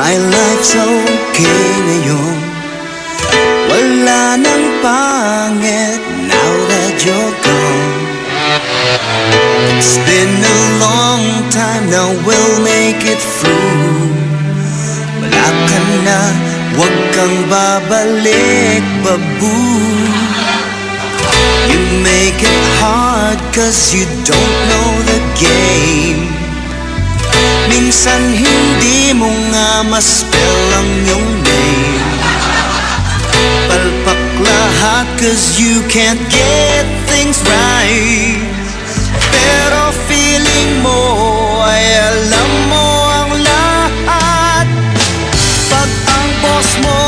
My life's okay ngayon, wala nang pangit now that you're gone. It's been a long time, now we'll make it through. Wala ka na, wag kang babalik, babu. You make it hard cause you don't know the game. Minsan hindi mo nga ma-spell ang iyong name. Palpak lahat cause you can't get things right. Pero feeling mo ay alam mo ang lahat. Pag ang boss mo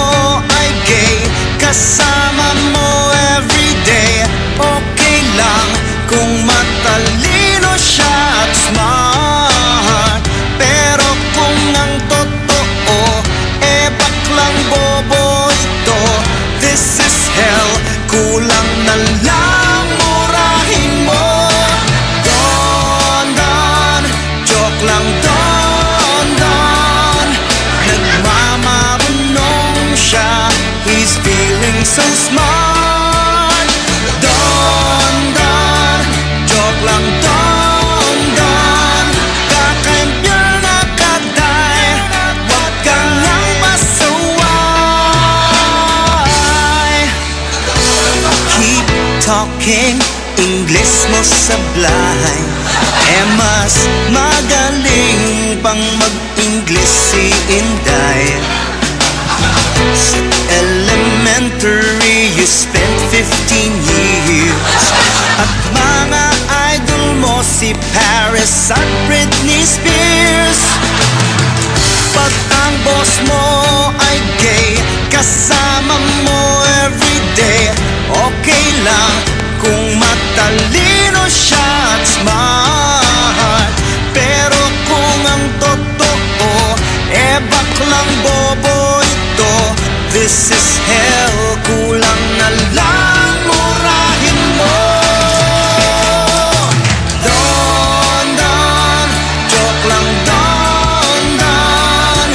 ay gay, kasama mo everyday, okay lang kung matalino siya at smart. Pero kung ang totoo eh baklang bobo ito, this is hell, kulang na lang murahin mo. Don Don, joke lang Don Don, nagmamarunong siya, he's feeling so smart. Don Don, joke lang Don Don, kakaimpyal na kaday, wag kang lang masuway. Keep talking, English mo sablay, eh mas magaling pang mag-English si Inday. Sa elementary you spent 15 years, at mga idol mo si Paris at Britney Spears. Pag ang boss mo ay gay, kasama mo everyday, okay lang kung matalino siya at smart. Pero kung ang totoo eh baklang bobo ito, this is hell, kulang na lang murahin mo. Don Don, joke lang Don Don,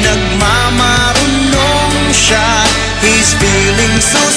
nagmamarunong siya, he's feeling so